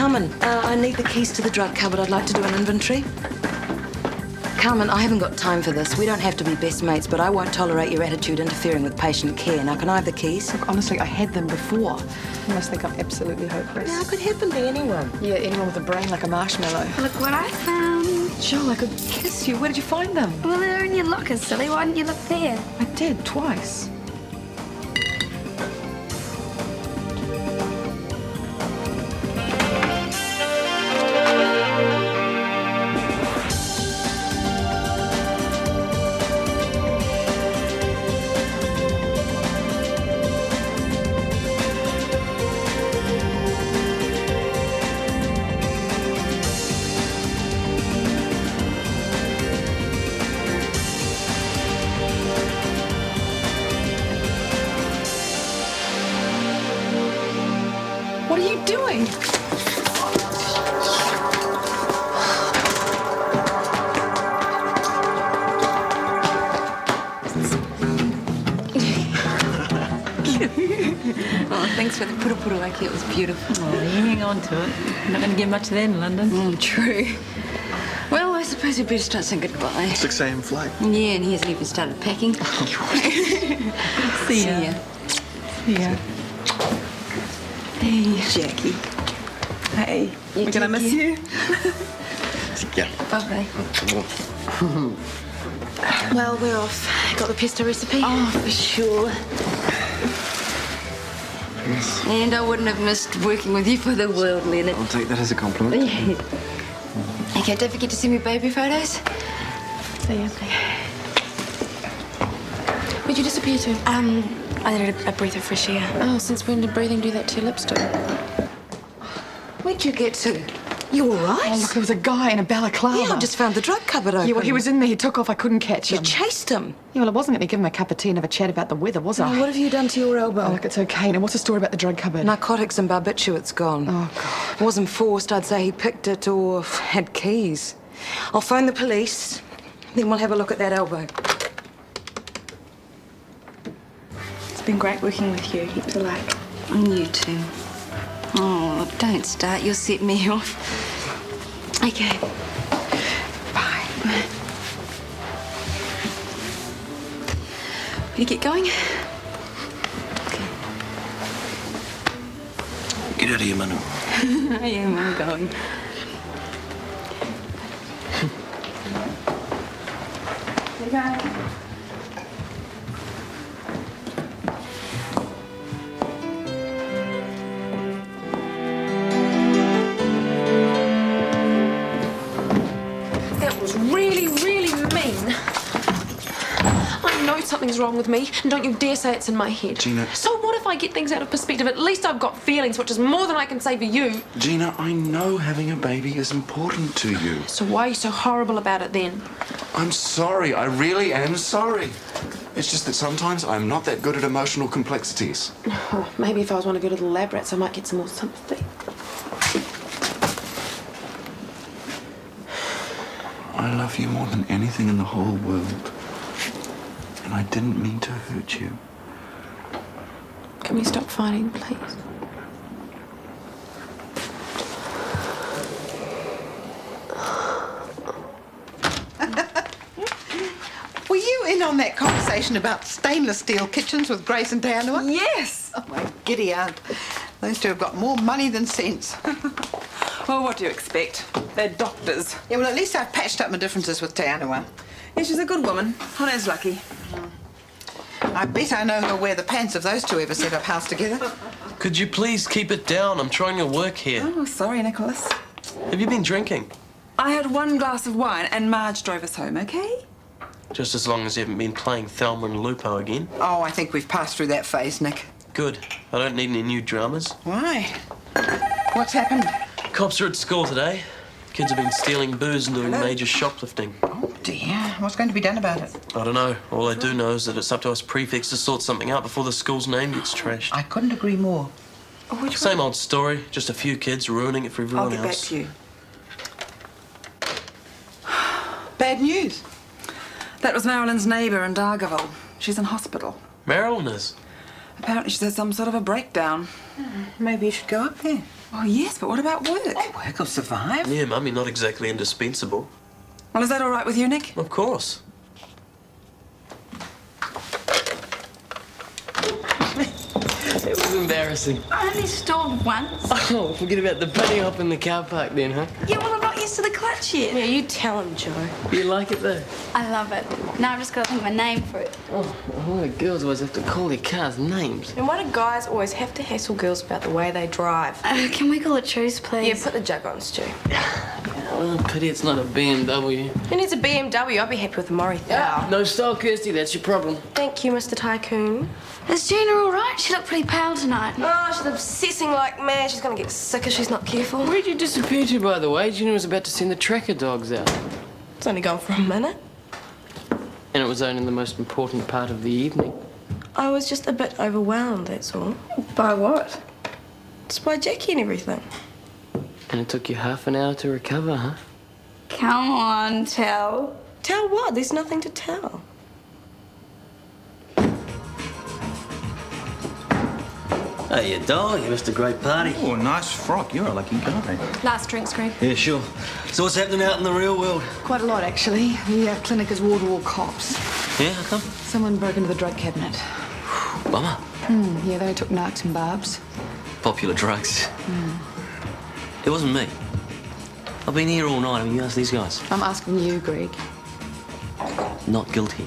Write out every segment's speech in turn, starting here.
Carmen, I need the keys to the drug cupboard. I'd like to do an inventory. Carmen, I haven't got time for this. We don't have to be best mates, but I won't tolerate your attitude interfering with patient care. Now, can I have the keys? Look, honestly, I had them before. You must think I'm absolutely hopeless. Now, it could happen to anyone. Yeah, anyone with a brain like a marshmallow. Look what I found. Joel, I could kiss you. Where did you find them? Well, they're in your locker, silly. Why didn't you look there? I did, twice. What are you doing? Oh, thanks for the puru-puru, Aki. It was beautiful. Oh, you hang on to it. You're not going to get much of that in London. True. Well, I suppose we better start saying goodbye. 6 a.m. flight. Yeah, and he hasn't even started packing. See ya. Yeah. Hey, Jackie. Hey, We're gonna miss you. Yeah. Bye-bye. Well, we're off. Got the pesto recipe? Oh, for sure. And I wouldn't have missed working with you for the world, Leonard. I'll take that as a compliment. Yeah. Okay, don't forget to send me baby photos. See ya. Where'd you disappear to? I needed a breath of fresh air. Oh, since when did breathing do that to your lipstick? Where'd you get to? You all right? Oh, look, there was a guy in a balaclava. Yeah, I just found the drug cupboard open. Yeah, well, he was in there. He took off. I couldn't catch You him. chased him. Yeah, well, I wasn't going to give him a cup of tea and have a chat about the weather, was I? Oh, what have you done to your elbow? Oh, look, it's okay. Now, what's the story about the drug cupboard? Narcotics and barbiturates gone. Oh, God. Wasn't forced. I'd say he picked it or had keys. I'll phone the police. Then we'll have a look at that elbow. It's been great working with you. Heaps of luck. And you too. Oh, don't start. You'll set me off. Okay. Bye. Will you get going? Get out of here, Manu. I am. I'm going. That was really, really mean. I know something's wrong with me, and don't you dare say it's in my head. Gina. So what if I get things out of perspective? At least I've got feelings, which is more than I can say for you. Gina, I know having a baby is important to you. So why are you so horrible about it then? I'm sorry. I really am sorry. It's just that sometimes I'm not that good at emotional complexities. Oh, maybe if I was one of your little lab rats, I might get some more sympathy. I love you more than anything in the whole world. And I didn't mean to hurt you. Can we stop fighting, please? Were you in on that conversation about stainless steel kitchens with Grace and Teanua? Yes! Oh, my giddy aunt. Those two have got more money than sense. Well, what do you expect? They're doctors. Yeah, well, at least I've patched up my differences with Teanua. Yeah, she's a good woman. Honor's lucky. I bet I know who'll wear the pants if those two ever set up house together. Could you please keep it down? I'm trying to work here. Oh, sorry, Nicholas. Have you been drinking? I had one glass of wine and Marge drove us home, okay? Just as long as you haven't been playing Thelma and Lupo again. Oh, I think we've passed through that phase, Nick. Good. I don't need any new dramas. Why? What's happened? Cops are at school today. Kids have been stealing booze and doing major shoplifting. Oh, dear. What's going to be done about it? I don't know. All I do know is that it's up to us prefects to sort something out before the school's name gets trashed. I couldn't agree more. Oh, Same old story. Just a few kids ruining it for everyone I'll get back else. to you. Bad news. That was Marilyn's neighbour in Dargaville. She's in hospital. Marilyn is. Apparently she's had some sort of a breakdown. Maybe you should go up there. Oh, yes, but what about work? Work will survive. Yeah, Mummy, not exactly indispensable. Well, is that all right with you, Nick? Of course. It was embarrassing. I only stalled once. Oh, forget about the bunny hop in the car park then, huh? Yeah, well, I'm not used to the clutch yet. Yeah, you tell him, Joe. You like it though? I love it. Now I've just got to think of a name for it. Oh, all the girls always have to call their cars names. And why do guys always have to hassle girls about the way they drive? Can we call it truce, please? Yeah, put the jug on, Stu. Oh, pity it's not a BMW. Who needs a BMW? I'll be happy with a Mori Thou. No style, Kirsty, that's your problem. Thank you, Mr. Tycoon. Is Gina all right? She looked pretty pale tonight. Oh, she's obsessing like mad. She's gonna get sick if she's not careful. Where'd you disappear to, by the way? Gina was about to send the tracker dogs out. It's only gone for a minute. And it was only the most important part of the evening. I was just a bit overwhelmed, that's all. By what? Just by Jackie and everything. And it took you half an hour to recover, huh? Come on, tell. Tell what? There's nothing to tell. Hey, you doll, you missed a great party. Oh, nice frock. You're a lucky guy. Last drinks, Greg. Yeah, sure. So what's happening out in the real world? Quite a lot, actually. The clinic is wall-to-wall cops. Yeah, how come? Someone broke into the drug cabinet. Bummer. Yeah, they took narcs and barbs. Popular drugs. It wasn't me. I've been here all night. I mean, you ask these guys. I'm asking you, Greg. Not guilty.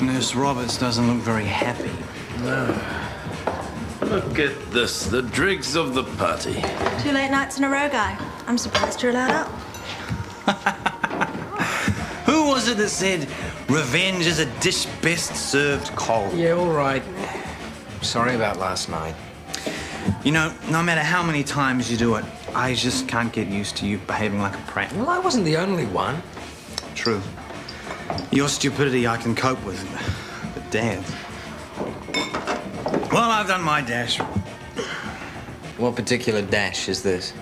Nurse Roberts doesn't look very happy. No. Look at this, the dregs of the party. 2 late nights in a row, guy. I'm surprised you're allowed up. Who was it that said revenge is a dish best served cold? Yeah, all right. Sorry about last night. You know, no matter how many times you do it, I just can't get used to you behaving like a prat. Well, I wasn't the only one. True. Your stupidity I can cope with, but Dad... Well, I've done my dash. What particular dash is this?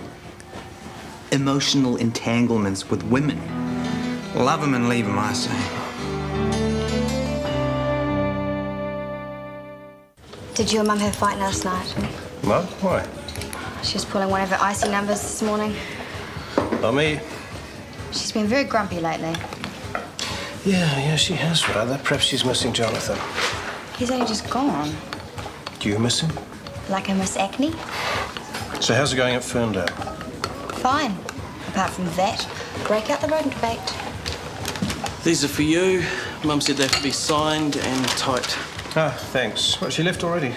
Emotional entanglements with women. Love them and leave them, I say. Did you and Mum have a fight last night? Mum? Why? She was pulling one of her icy numbers this morning. Not me. She's been very grumpy lately. Yeah, she has, rather. Perhaps she's missing Jonathan. He's only just gone. Do you miss him? Like I miss acne? So how's it going at Ferndale? Fine. Apart from that, break out the rodent debate. These are for you. Mum said they have to be signed and typed. Ah, thanks. What, she left already?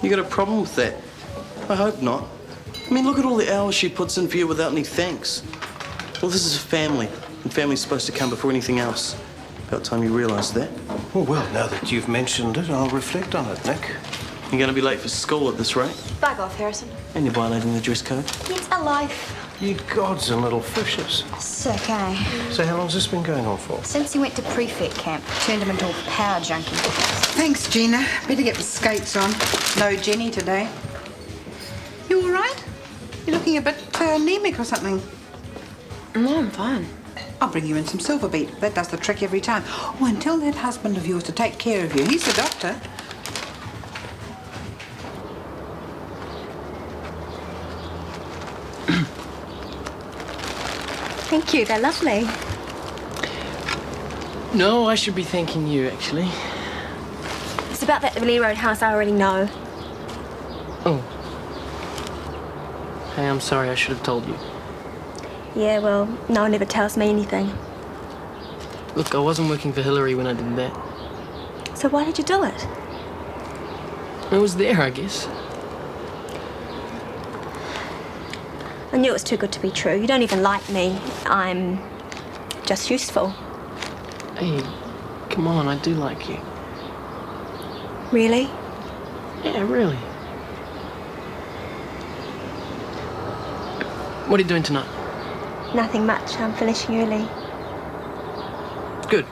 You got a problem with that? I hope not. I mean, look at all the hours she puts in for you without any thanks. Well, this is a family, and family's supposed to come before anything else. About time you realised that. Oh, well, now that you've mentioned it, I'll reflect on it, Nick. You're going to be late for school at this rate. Bug off, Harrison. And you're violating the dress code. It's a life. You gods and little fishes. It's okay. So how long's this been going on for? Since he went to prefect camp, turned him into a power junkie. Thanks, Gina. Better get the skates on. No Jenny today. You all right? You're looking a bit anemic or something. No, I'm fine. I'll bring you in some silver beet. That does the trick every time. Oh, and tell that husband of yours to take care of you. He's the doctor. Thank you, they're lovely. No, I should be thanking you, actually. It's about that Lee Road house I already know. Oh. Hey, I'm sorry, I should have told you. Yeah, well, no one ever tells me anything. Look, I wasn't working for Hillary when I did that. So why did you do it? I was there, I guess. I knew it was too good to be true. You don't even like me. I'm just useful. Hey, come on, I do like you. Really? Yeah, really. What are you doing tonight? Nothing much. I'm finishing early. Good.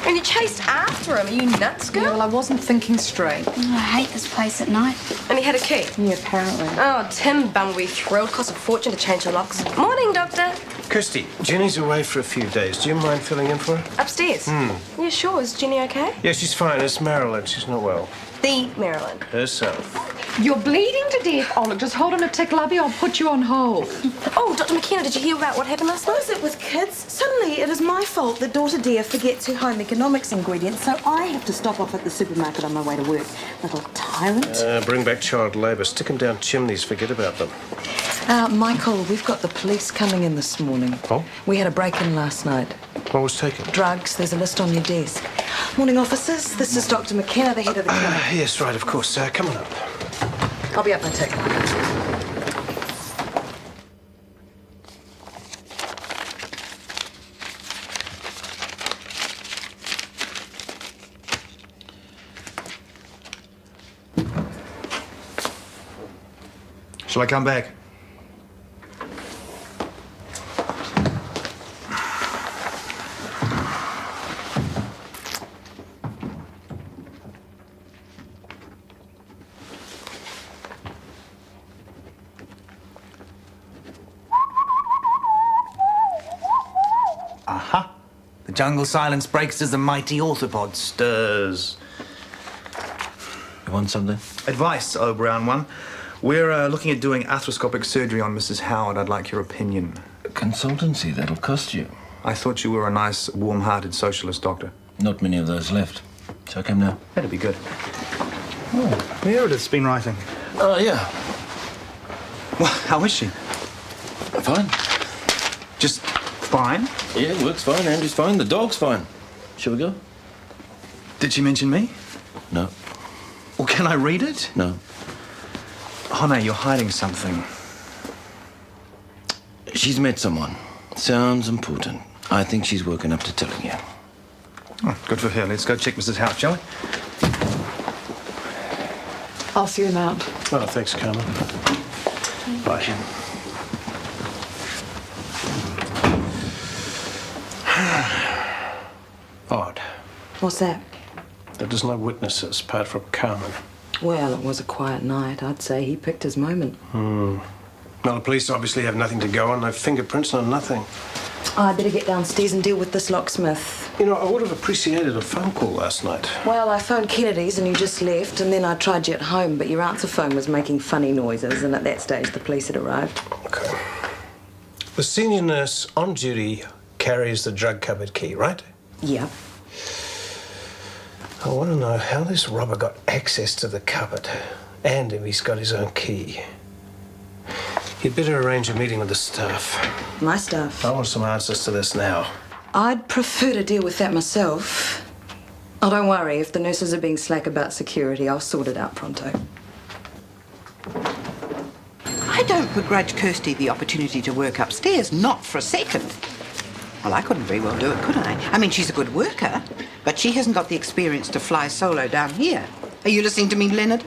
And you chased after him. Are you nuts, girl? Yeah, well, I wasn't thinking straight. I hate this place at night. And he had a key? Yeah, apparently. Oh, Tim Bumblebee thrilled. Cost a fortune to change the locks. Morning, Doctor. Kirsty, Jenny's away for a few days. Do you mind filling in for her? Upstairs? Yeah, sure. Is Jenny okay? Yeah, she's fine. It's Marilyn. She's not well. The Marilyn. Herself. You're bleeding to death, Olive. Just hold on a tick, lovey. I'll put you on hold. Oh, Dr. McKenna, did you hear about what happened last night? What is it with kids? Suddenly it is my fault that daughter dear forgets her home economics ingredients, so I have to stop off at the supermarket on my way to work. Little tyrant. Bring back child labour. Stick them down chimneys. Forget about them. Michael, we've got the police coming in this morning. Oh? We had a break-in last night. What was taken? Drugs. There's a list on your desk. Morning, officers. This is Dr. McKenna, the head of the clinic. Yes, right, of course. Come on up. I'll be up in a tick. Shall I come back? Aha! The jungle silence breaks as the mighty orthopod stirs. You want something? Advice, oh brown one. We're looking at doing arthroscopic surgery on Mrs. Howard. I'd like your opinion. Consultancy, that'll cost you. I thought you were a nice, warm-hearted socialist doctor. Not many of those left. So come now. That'd be good. Oh, Meredith's been writing. Oh, yeah. Well, how is she? Fine. Just fine? Yeah, work's fine, Andrew's fine, the dog's fine. Shall we go? Did she mention me? No. Well, can I read it? No. Oh, no, you're hiding something. She's met someone. Sounds important. I think she's working up to telling you. Oh, good for her. Let's go check Mrs. Howard, shall we? I'll see them out. Oh, thanks, Carmen. Bye. Odd. What's that? There's no witnesses apart from Carmen. Well, it was a quiet night. I'd say he picked his moment. Well, the police obviously have nothing to go on. No fingerprints, no nothing. I better get downstairs and deal with this locksmith. You know, I would have appreciated a phone call last night. Well, I phoned Kennedy's and you just left, and then I tried you at home, but your answer phone was making funny noises, and at that stage the police had arrived. Okay. The senior nurse on duty carries the drug cupboard key, right? Yeah. I want to know how this robber got access to the cupboard, and if he's got his own key. You'd better arrange a meeting with the staff. My staff? I want some answers to this now. I'd prefer to deal with that myself. Oh, don't worry. If the nurses are being slack about security, I'll sort it out pronto. I don't begrudge Kirsty the opportunity to work upstairs, not for a second. Well, I couldn't very well do it, could I? I mean, she's a good worker, but she hasn't got the experience to fly solo down here. Are you listening to me, Leonard?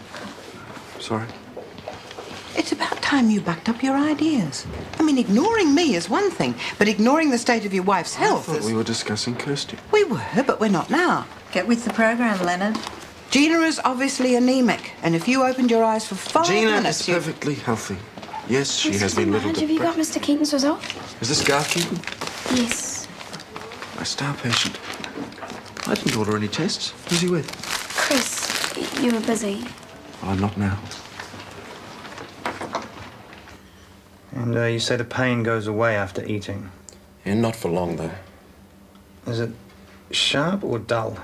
Sorry? It's about time you backed up your ideas. I mean, ignoring me is one thing, but ignoring the state of your wife's health I thought is... we were discussing Kirsty. We were, but we're not now. Get with the program, Leonard. Gina is obviously anemic, and if you opened your eyes for 5 Gina minutes... is perfectly healthy. Yes, she has been little Have you got Mr. Keaton's result? Is this Garth Keaton? Yes. My star patient. I didn't order any tests. Who's he with? Chris, you were busy. Oh, not now. And you say the pain goes away after eating. Yeah, not for long, though. Is it sharp or dull?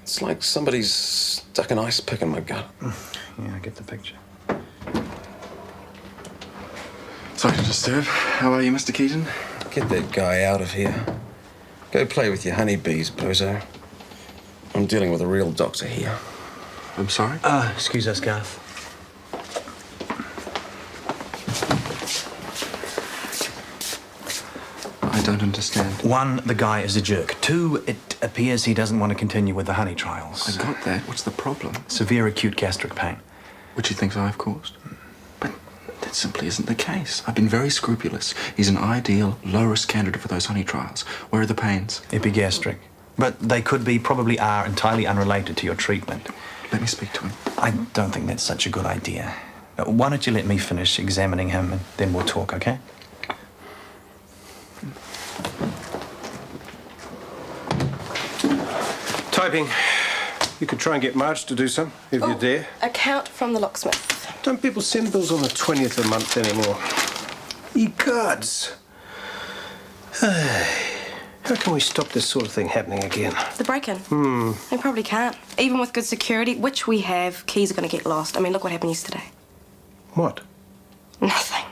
It's like somebody's stuck an ice pick in my gut. Yeah, I get the picture. Sorry to disturb. How are you, Mr. Keaton? Get that guy out of here. Go play with your honeybees, bozo. I'm dealing with a real doctor here. I'm sorry? Excuse us, Garth. I don't understand. 1, the guy is a jerk. 2, it appears he doesn't want to continue with the honey trials. I got that. What's the problem? Severe acute gastric pain. Which he thinks I've caused. But that simply isn't the case. I've been very scrupulous. He's an ideal, low-risk candidate for those honey trials. Where are the pains? Epigastric. But they could be, probably are, entirely unrelated to your treatment. Let me speak to him. I don't think that's such a good idea. Why don't you let me finish examining him and then we'll talk, okay? Typing. You could try and get Marge to do some, if you dare. Account from the locksmith. Don't people send bills on the 20th of the month anymore? Ye gods! How can we stop this sort of thing happening again? The break-in? Hmm. They probably can't. Even with good security, which we have, keys are going to get lost. I mean, look what happened yesterday. What? Nothing.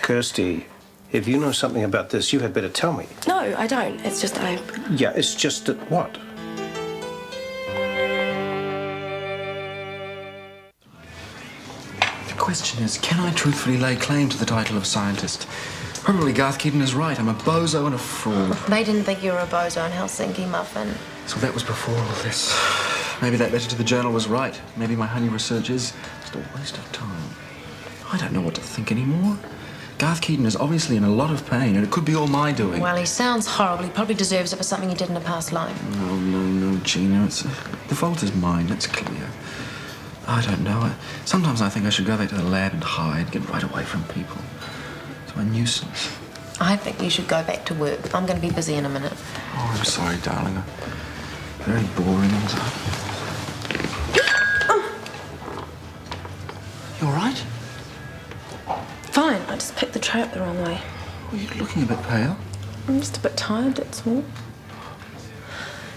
Kirsty, if you know something about this, you had better tell me. No, I don't. It's just Yeah, it's just that what? The question is, can I truthfully lay claim to the title of scientist? Probably Garth Keaton is right. I'm a bozo and a fraud. They didn't think you were a bozo in Helsinki, Muffin. So that was before all this. Maybe that letter to the journal was right. Maybe my honey research is just a waste of time. I don't know what to think anymore. Garth Keaton is obviously in a lot of pain, and it could be all my doing. Well, he sounds horrible. He probably deserves it for something he did in a past life. No, Gina. The fault is mine, that's clear. I don't know. Sometimes I think I should go back to the lab and hide, get right away from people. It's a nuisance. I think you should go back to work. I'm going to be busy in a minute. Oh, I'm sorry, darling. Very boring. You all right? Fine. I just picked the tray up the wrong way. Well, you're looking a bit pale. I'm just a bit tired, that's all.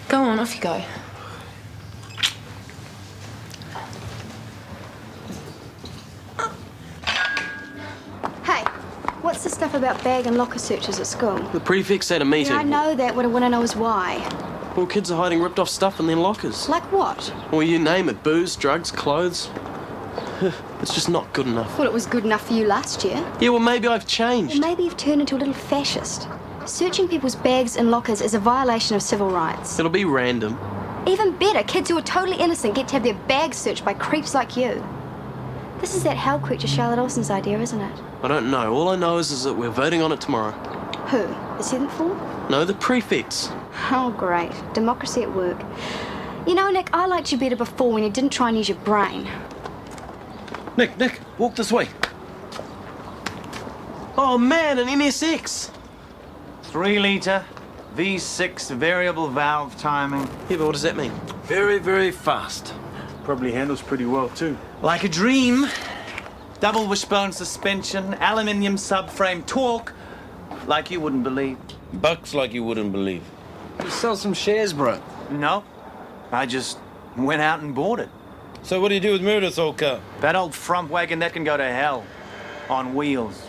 Go on, off you go. Hey, what's the stuff about bag and locker searches at school? The prefects had a meeting. Yeah, I know that. What I want to know is why. Well, kids are hiding ripped-off stuff in their lockers. Like what? Well, you name it. Booze, drugs, clothes. It's just not good enough. Well, it was good enough for you last year. Yeah, well, maybe I've changed. Well, maybe you've turned into a little fascist. Searching people's bags and lockers is a violation of civil rights. It'll be random. Even better, kids who are totally innocent get to have their bags searched by creeps like you. This is that hell creature Charlotte Olsen's idea, isn't it? I don't know. All I know is that we're voting on it tomorrow. Who? The seventh form? No, the prefects. Oh, great. Democracy at work. You know, Nick, I liked you better before when you didn't try and use your brain. Nick, walk this way. Oh, man, an NSX. 3-litre, V6 variable valve timing. Yeah, but what does that mean? Very, very fast. Probably handles pretty well, too. Like a dream. Double wishbone suspension, aluminium subframe, torque, like you wouldn't believe. Bucks like you wouldn't believe. You sell some shares, bro? No. I just went out and bought it. So what do you do with Meredith's old car? That old front wagon, that can go to hell. On wheels.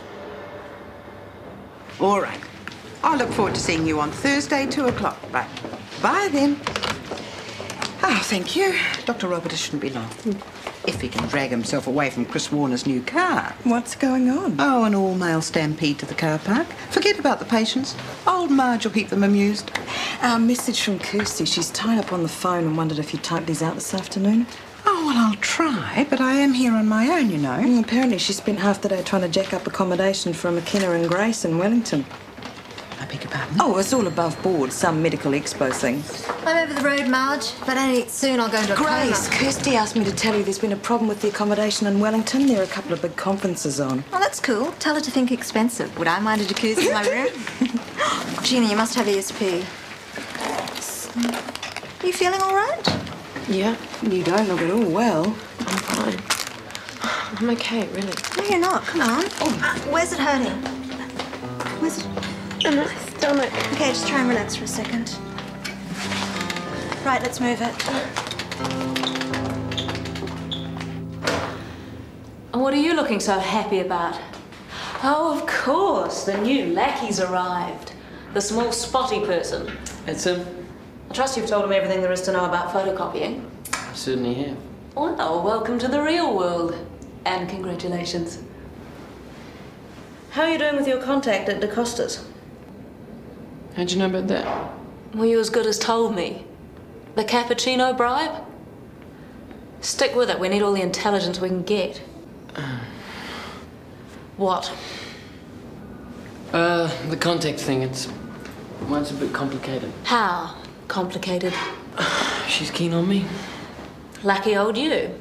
All right. I look forward to seeing you on Thursday, 2 o'clock. Right. Bye then. Oh, thank you. Dr. Roberts shouldn't be long. If he can drag himself away from Chris Warner's new car. What's going on? Oh, an all-male stampede to the car park. Forget about the patients. Old Marge will keep them amused. Our message from Kirsty. She's tied up on the phone and wondered if you'd type these out this afternoon. Oh, well, I'll try, but I am here on my own, you know. Apparently she spent half the day trying to jack up accommodation for McKenna and Grace in Wellington. I beg your pardon? Oh, it's all above board, some medical expo thing. I'm over the road, Marge, but only soon I'll go into a Grace, coma. Kirsty asked me to tell you there's been a problem with the accommodation in Wellington. There are a couple of big conferences on. Oh, that's cool. Tell her to think expensive. Would I mind a jacuzzi in my room? Gina, you must have ESP. Are you feeling all right? Yeah, you don't look at all well. I'm fine. I'm okay, really. No, you're not. Come on. Where's it hurting? Where's it? In my stomach. Okay, just try and relax for a second. Right, let's move it. What are you looking so happy about? Oh, of course, the new lackey's arrived. The small spotty person. It's him. I trust you've told him everything there is to know about photocopying. I certainly have. Well, welcome to the real world. And congratulations. How are you doing with your contact at DeCosta's? How'd you know about that? Well, you as good as told me. The cappuccino bribe? Stick with it. We need all the intelligence we can get. What? The contact thing, it's a bit complicated. How complicated? She's keen on me. Lucky old you.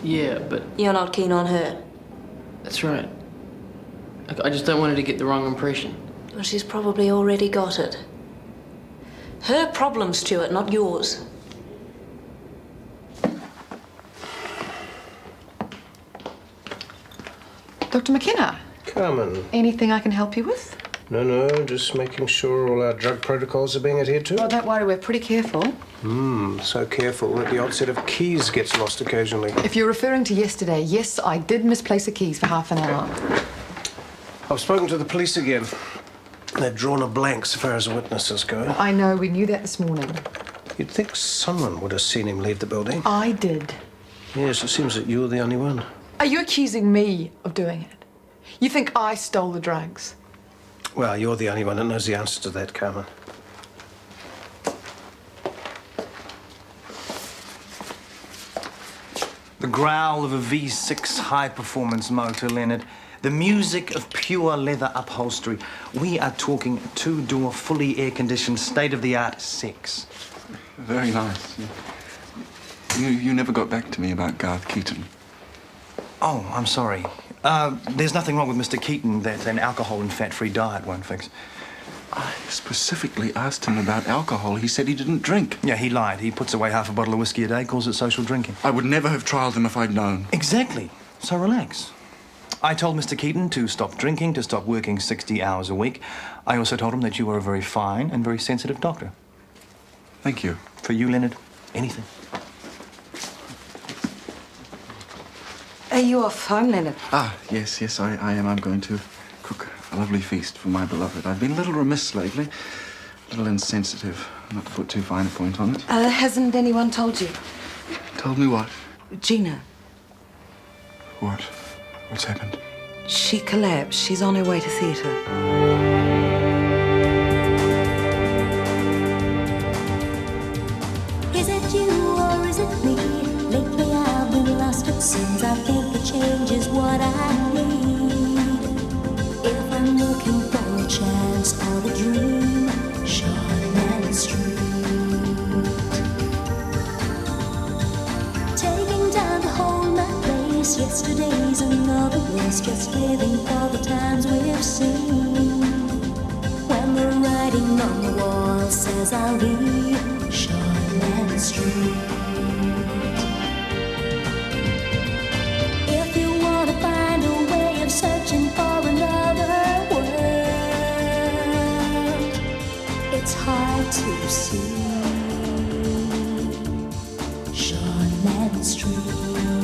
Yeah, but... You're not keen on her. That's right. I just don't want her to get the wrong impression. Well, she's probably already got it. Her problem, Stuart, not yours. Dr. McKenna, Carmen. anything I can help you with? No, just making sure all our drug protocols are being adhered to. Oh, don't worry, we're pretty careful. So careful that the odd set of keys gets lost occasionally. If you're referring to yesterday, yes, I did misplace the keys for half an hour. I've spoken to the police again. They've drawn a blank so far as witnesses go. I know, we knew that this morning. You'd think someone would have seen him leave the building. I did. Yes, it seems that you're the only one. Are you accusing me of doing it? You think I stole the drugs? Well, you're the only one that knows the answer to that, Carmen. The growl of a V6 high-performance motor, Leonard. The music of pure leather upholstery. We are talking two-door, fully air-conditioned, state-of-the-art 6. Very nice. You never got back to me about Garth Keaton. Oh, I'm sorry. There's nothing wrong with Mr. Keaton that an alcohol and fat-free diet won't fix. I specifically asked him about alcohol. He said he didn't drink. Yeah, he lied. He puts away half a bottle of whiskey a day, calls it social drinking. I would never have trialled him if I'd known. Exactly. So relax. I told Mr. Keaton to stop drinking, to stop working 60 hours a week. I also told him that you are a very fine and very sensitive doctor. Thank you. For you, Leonard, anything. Are you off home, Leonard? Yes, I am. I'm going to cook a lovely feast for my beloved. I've been a little remiss lately, a little insensitive, not to put too fine a point on it. Hasn't anyone told you? Told me what? Gina. What? What's happened? She collapsed. She's on her way to theatre. Is it you or is it me? Lately I've been lost, it seems. I think the change is what I need. If I'm looking for a chance or a dream, Shortland Street. Taking time to hold my place. Yesterday's another race, just living for the times we've seen. When the writing on the wall says I'll be Shortland Street. If you want to find a way of searching for another world, it's hard to see Shortland Street.